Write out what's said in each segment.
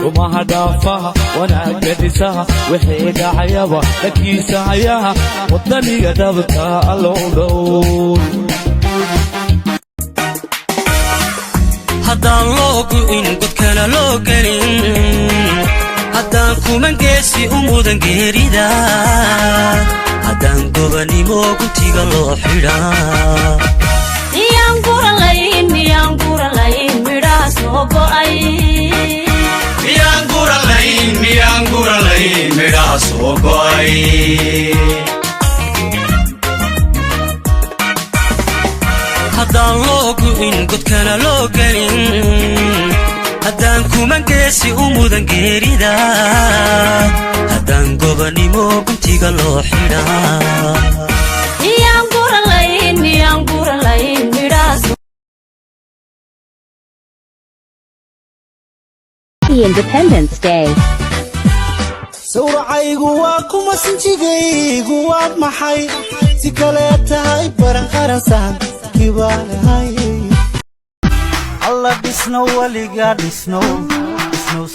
وما هدافها وانا قدسها وحيد عيابا لكي سعيها وطني قدبك اللون haddaan loo gu'in godkana loo gelin haddaan kuman geesi u mudan geerida haddaan gobanimo gutiga loo xidhaa miyaan guralayn midhaha soo go'ay miyaan guralayn midhaha soo go'ay haddaan loo gu'in godkana loo gelin haddaan kuman geesi u mudan geerida haddaan gobanimo guntiga loo xidhaa miyaan guralayn midhaha Independence Day. sawracaygu waa kuma sinjigaygu waad maxay si kale tahay baran qaransan kibaanahay alla dhisno waliga dhisno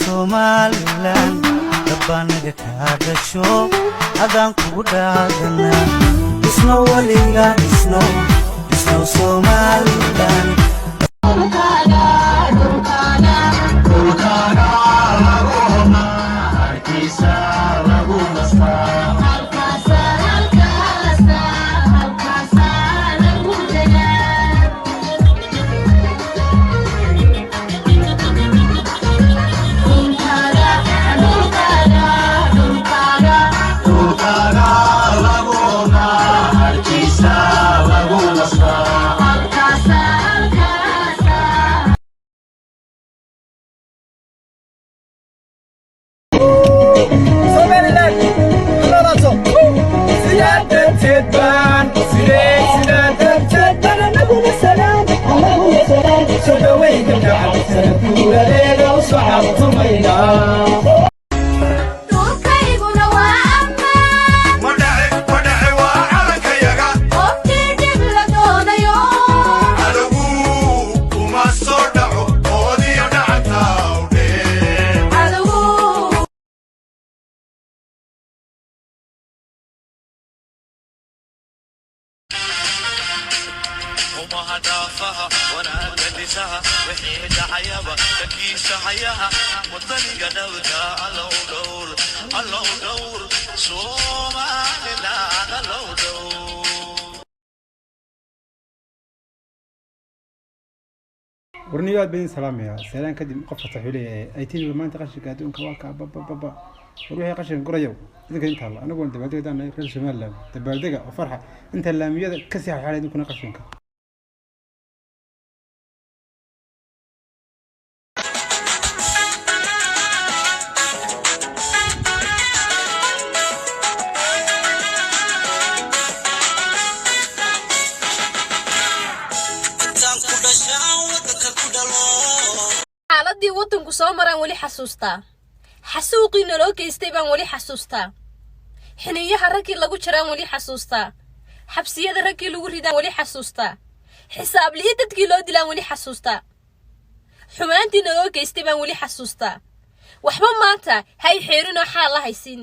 Somaliland dabanaga ka dhasho adaan kugu dhaadana dhisno waliga dhisno Somaliland وما هدافها وانا قدسها وحيد عيابا لكي سعيها وطني قدوك الله دور صومالي لا الله دور ورنيوات بين سلام يا سلام كدي قفة حولي أيتين وما أنت قشك هدون كواكا بابا وروحي قشن قريو إذا كنت هلا أنا قلت بعدين أنا كل شمال لا تبادقة وفرحة أنت اللامية كسي حالي دون كنا قشنك xaaladii wadanku soo maraan wali xasuustaa xasuuqiina loo geystay baan wali xasuustaa xiniyaha raggii lagu jiraan wali xasuustaa xabsiyada raggii lagu ridaan wali xasuustaa xisaabliye dadkii loo dilaan wali xasuustaa xumaantiina loo geystay baan wali xasuustaa waxba maanta hay xeerinoo xaal la haysiin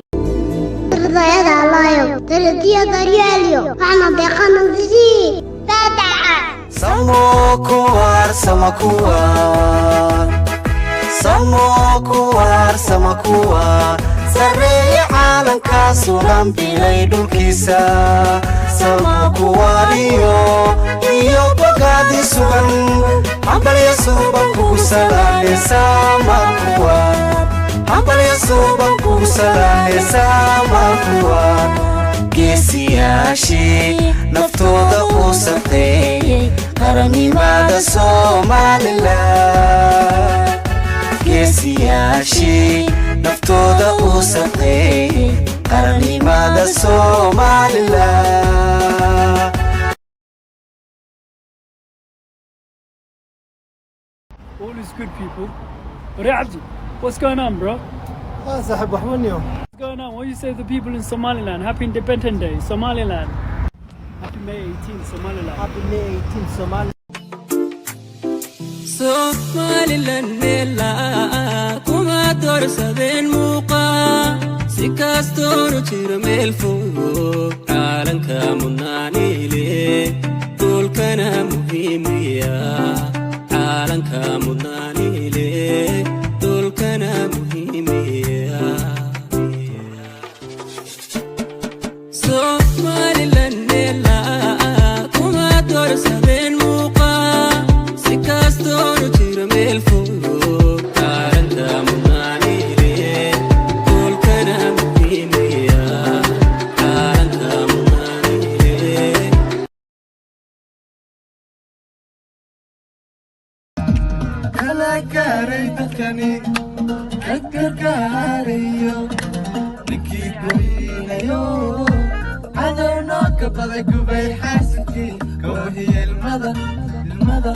ardayda allayo daradiya daryeelyo waxna deeqana disi faataxa samakuwar sareeya caalamka sugan bilay dhulkiisa samakuwariyo iyo bogaadi sugan hambalya suuban kugu salaame samakuwar geesiyaashii naftooda u saqeeyey qarannimada Somaliland geesiyaashii naftooda u saqeeyey qarannimada Somaliland. All is good, people. Abdi, what's going on, bro? What's going on? What do you say to the people in Somaliland? Happy Independence Day, Somaliland. Happy May 18th, Somaliland. Happy May 18th, Somaliland. Somaliland mela kuma dorsadeen muuqa si kastoo jiro meel fog caalanka mudnaanile dhulkana muhiimiya caalanka mudnaanile dhulkana muhiimiya Somaliland mela kuma dorsadeen muuqa si kastoo jiro meel fog caalanka mudnaanile dhulkana muhiimiya caalanka mudnaanile kala gaaray dadkani ka gargaarayo ninkii goynayo cadowno ka baday gubay xaasidkii goohiya ilmada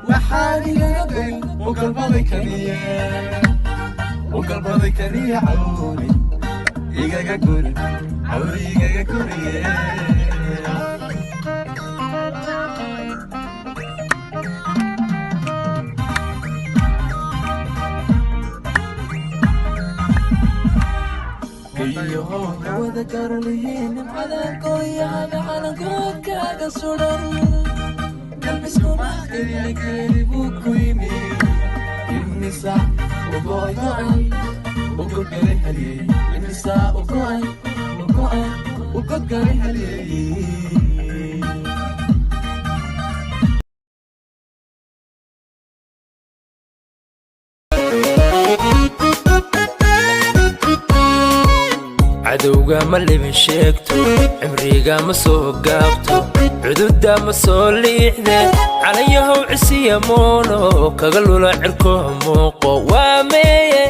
waxaan igaga goyn u galbaday kaniya cawri igaga guri cawri igaga guriye wada garalihiin calankoyaga calankoodkaaga sudan galbiskuma buu ku yimi imisa ugo'ay ugodgalay haliyey imisa ugo'ay ugodgalay haliyey cadowga ma libin sheegto cimriga ma soo gaabto cududa ma soo liixde calayahow cisiya moono kaga lula cirko muuqo waa meeye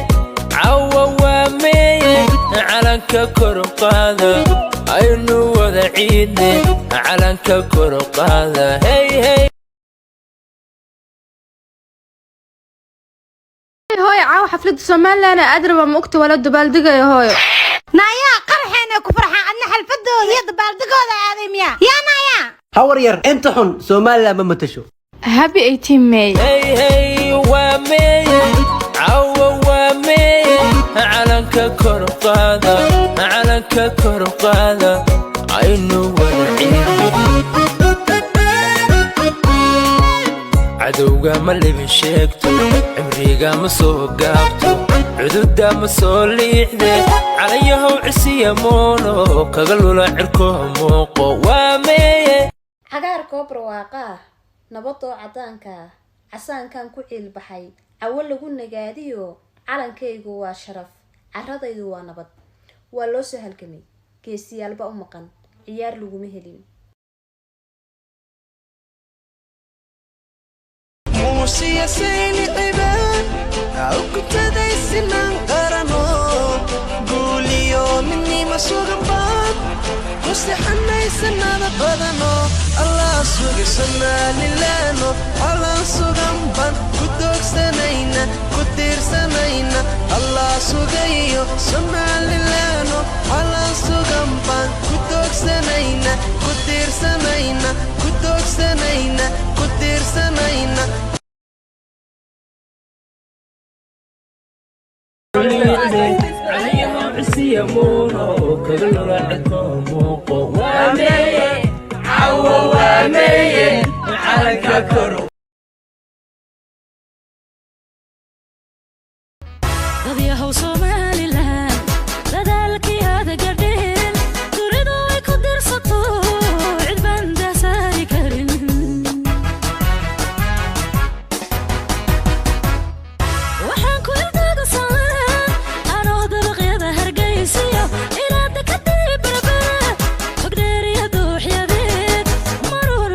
cawa waa meeye calanka kor u qaada aynu wada ciidne calanka kor u qaada hey hey hooyo caawa xafladda Soomaaliland adraba ma ogta wala dabaaldegay hooyo naya qarxeena ku farxaa adna xalfadooda iyo dabaaldegooda aadamiya yaa naya hawar yar inta xun Soomaaliland ma matasho happy 18 May hey hey waa meeye cawa waa meeye calanka kor u qaada calanka kor u qaada aynu wada ciidne cadowga ma libin sheegto cimriga ma soo gaabto cududa ma soo liixde calayahow cisiya moono kaga lula cirko muuqo waa meeye cagaarkoo barwaaqa ah nabadoo cadaanka ah casaankan ku ciilbaxay cawo lagu nagaadiyo calankaygu waa sharaf caradaydu waa nabad waa loo soo halgamay geesiyaalba u maqan ciyaar laguma helin موسيا سيني عباد أو كتدي سنان قرنو قولي يومني ما سوغن باد قصي حني سنان بدنو الله سوغ سنة للانو الله سوغن بان كدوك سنينا كدير سنينا الله سوغيو سنة للانو الله سوغن بان كدوك سنينا كدير سنينا كدوك سنينا كدير سنينا عليهم عسية مونو كغلو عدكو موقو وامي عو وامي على كاكرو ضبيهو Somaliland dadaalkii hada gardeen duridu ay ku dirsato cid baan dasaari karin waxaan ku ildaga saaran anoo dabaqyada hargeysiyo ilaa dekadii berbera hogdheeriya dooxyadeed maruun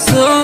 soo